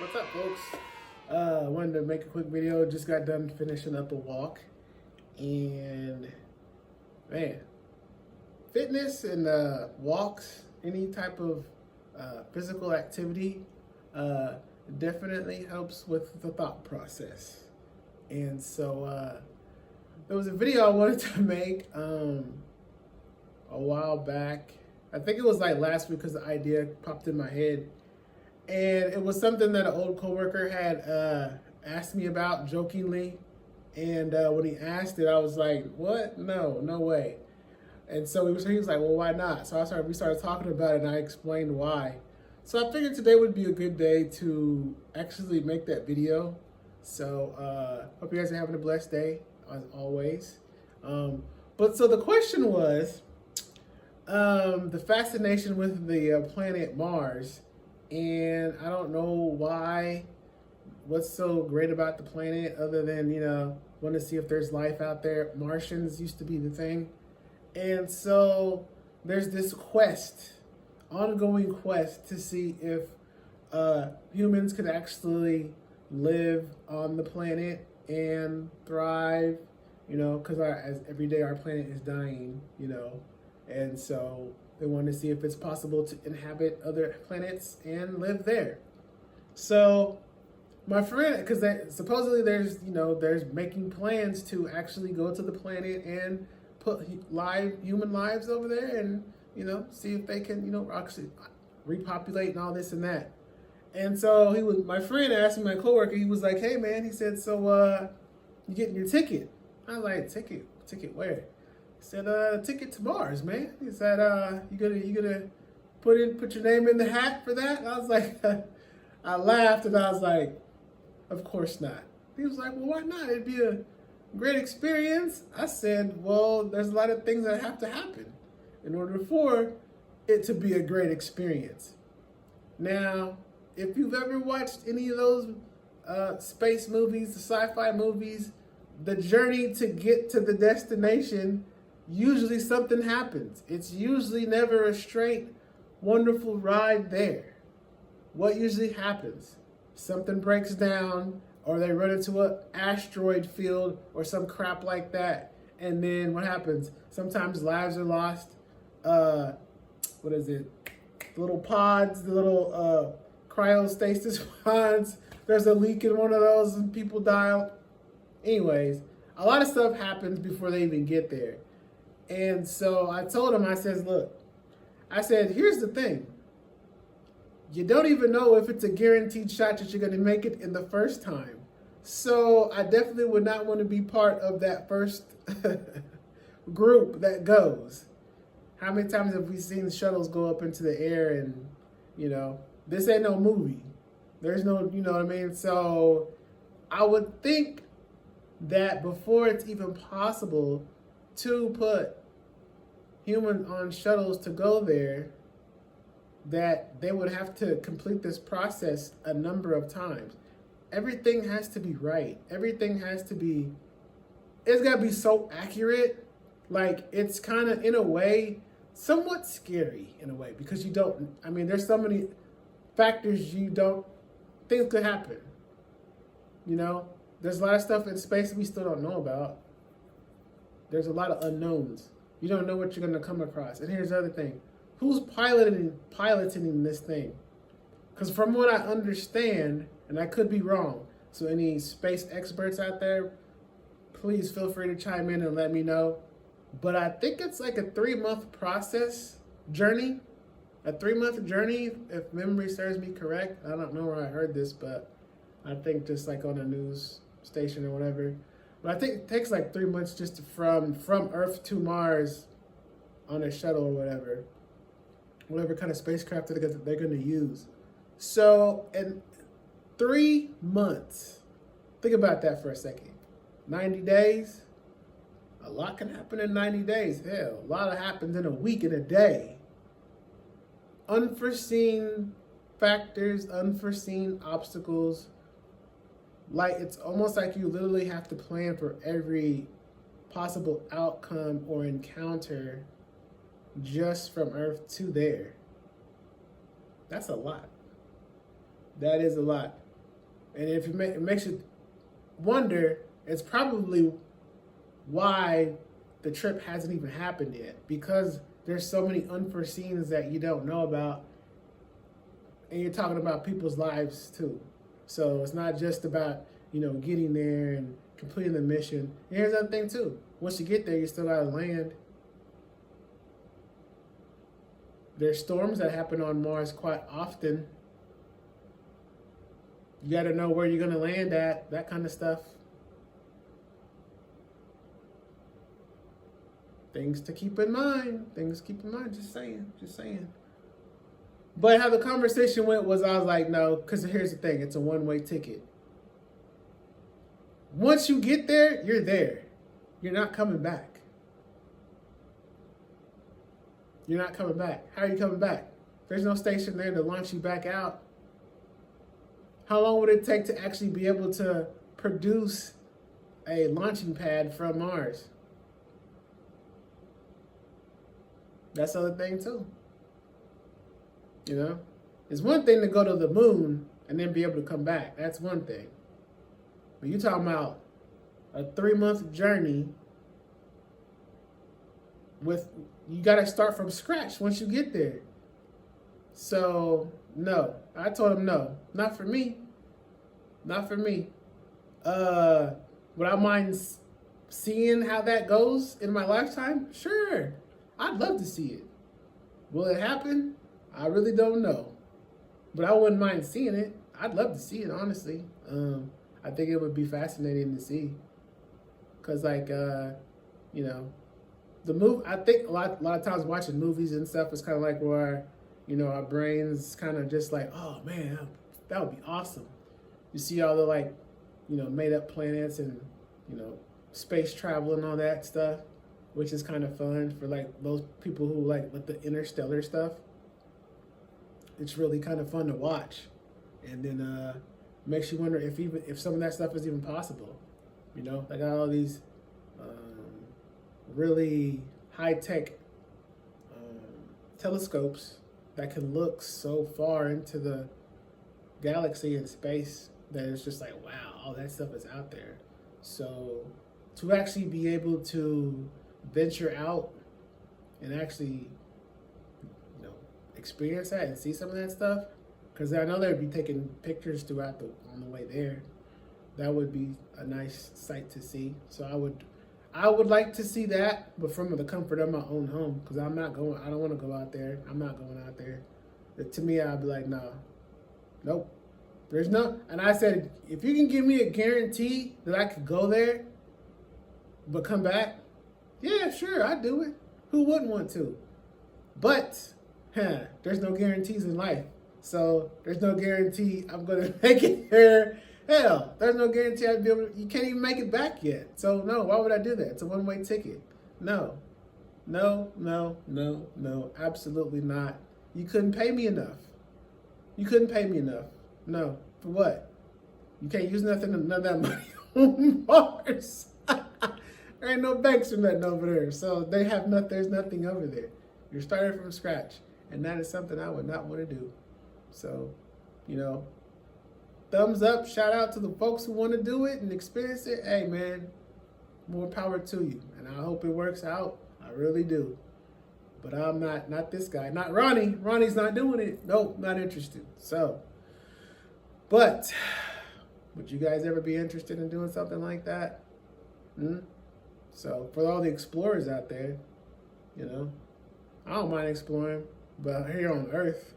What's up, folks? Wanted to make a quick video. Just got done finishing up a walk, and man, fitness and walks, any type of physical activity, uh, definitely helps with the thought process. And so there was a video I wanted to make a while back. I think it was like last week because the idea popped in my head. And it was something that an old coworker had asked me about jokingly. And when he asked it, I was like, "What? No, no way." And so he was like, "Well, why not?" So we started talking about it, and I explained why. So I figured today would be a good day to actually make that video. So hope you guys are having a blessed day as always. But so the question was the fascination with the planet Mars. And I don't know why, what's so great about the planet other than, want to see if there's life out there. Martians used to be the thing. And so there's this ongoing quest to see if humans could actually live on the planet and thrive, because as every day our planet is dying, and so they want to see if it's possible to inhabit other planets and live there. So my friend, because supposedly there's making plans to actually go to the planet and put human lives over there and, see if they can, actually repopulate and all this and that. And so my friend asked me, my coworker, he was like, "Hey man," he said, "So you getting your ticket?" I was like, "Ticket where?" He said, "Ticket to Mars, man." He said, you gonna put your name in the hat for that?" And I was like, I laughed and I was like, "Of course not." He was like, "Well, why not? It'd be a great experience." I said, "Well, there's a lot of things that have to happen in order for it to be a great experience." Now, if you've ever watched any of those space movies, the sci-fi movies, the journey to get to the destination, usually something happens. It's usually never a straight, wonderful ride there. What usually happens? Something breaks down, or they run into an asteroid field, or some crap like that. And then what happens? Sometimes lives are lost. What is it? The little pods, the little cryostasis pods. There's a leak in one of those, and people die. Anyways, a lot of stuff happens before they even get there. And so I told him, I said, "Look," I said, "here's the thing. You don't even know if it's a guaranteed shot that you're going to make it in the first time. So I definitely would not want to be part of that first group that goes." How many times have we seen shuttles go up into the air and, this ain't no movie. There's no, you know what I mean? So I would think that before it's even possible to put humans on shuttles to go there, that they would have to complete this process a number of times. Everything has to be right. It's got to be so accurate. Like, it's kind of, in a way, somewhat scary in a way, because there's so many factors things could happen. There's a lot of stuff in space we still don't know about. There's a lot of unknowns. You don't know what you're going to come across. And here's the other thing. Who's piloting this thing? Because from what I understand, and I could be wrong, so any space experts out there, please feel free to chime in and let me know. But I think it's like a 3-month journey. A 3-month journey, if memory serves me correct. I don't know where I heard this, but I think just like on a news station or whatever. But I think it takes like 3 months just from Earth to Mars on a shuttle or whatever kind of spacecraft that they're going to use. So in 3 months, think about that for a second. 90 days, a lot can happen in 90 days. Hell, a lot happens in a week, in a day. Unforeseen factors, unforeseen obstacles. Like, it's almost like you literally have to plan for every possible outcome or encounter just from Earth to there. That's a lot. That is a lot. And if it makes you wonder, it's probably why the trip hasn't even happened yet, because there's so many unforeseens that you don't know about, and you're talking about people's lives too. So it's not just about, getting there and completing the mission. And here's the other thing too. Once you get there, you still gotta land. There's storms that happen on Mars quite often. You gotta know where you're gonna land at, that kind of stuff. Things to keep in mind. Just saying. But how the conversation went was, I was like, no, because here's the thing. It's a one-way ticket. Once you get there, you're there. You're not coming back. You're not coming back. How are you coming back? There's no station there to launch you back out. How long would it take to actually be able to produce a launching pad from Mars? That's the other thing too. It's one thing to go to the moon and then be able to come back. That's one thing. But you're talking about a 3-month journey you got to start from scratch once you get there. So, no. I told him no. Not for me. Would I mind seeing how that goes in my lifetime? Sure. I'd love to see it. Will it happen? I really don't know. But I wouldn't mind seeing it. I'd love to see it, honestly. I think it would be fascinating to see. Because, the movie, I think a lot of times watching movies and stuff is kind of like where, our brains kind of just like, oh, man, that would be awesome. You see all the, made up planets and, space travel and all that stuff, which is kind of fun for, those people who with the interstellar stuff. It's really kind of fun to watch. And then makes you wonder if some of that stuff is even possible. They got all these really high-tech telescopes that can look so far into the galaxy and space that it's just like, wow, all that stuff is out there. So to actually be able to venture out and actually, experience that and see some of that stuff, because I know they'd be taking pictures on the way there. That would be a nice sight to see. So I would like to see that, but from the comfort of my own home, because I don't want to go out there. I'm not going out there. But to me, I'd be like, no, nope. There's no, and I said, if you can give me a guarantee that I could go there, but come back, yeah, sure, I'd do it. Who wouldn't want to? But, there's no guarantees in life. So there's no guarantee I'm going to make it there. Hell, there's no guarantee I'd be able to, you can't even make it back yet. So no, why would I do that? It's a one-way ticket. No, absolutely not. You couldn't pay me enough. No, for what? You can't use none of that money on Mars. There ain't no banks or nothing over there. So there's nothing over there. You're starting from scratch. And that is something I would not want to do. So, thumbs up, shout out to the folks who want to do it and experience it. Hey, man, more power to you. And I hope it works out. I really do. But I'm not this guy. Not Ronnie. Ronnie's not doing it. Nope, not interested. So, but would you guys ever be interested in doing something like that? So, for all the explorers out there, I don't mind exploring. But here on Earth,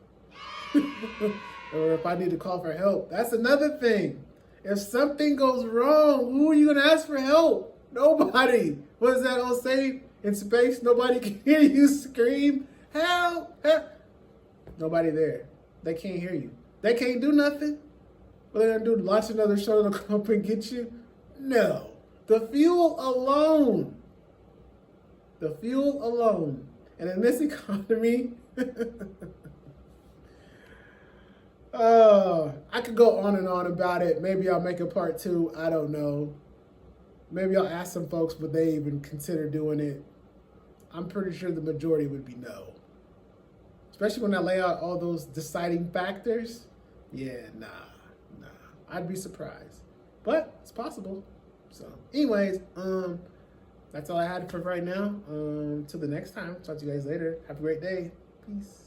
or if I need to call for help, that's another thing. If something goes wrong, who are you going to ask for help? Nobody. What is that old saying? In space, nobody can hear you scream, help, help. Nobody there. They can't hear you. They can't do nothing. What are they going to do? Launch another shuttle to come up and get you? No. The fuel alone. And in this economy, I could go on and on about it. Maybe I'll make a part 2. I don't know. Maybe I'll ask some folks, would they even consider doing it? I'm pretty sure the majority would be no. Especially when I lay out all those deciding factors. Yeah, nah. I'd be surprised, but it's possible. So, anyways, that's all I had for right now. Till the next time. Talk to you guys later. Have a great day. Peace.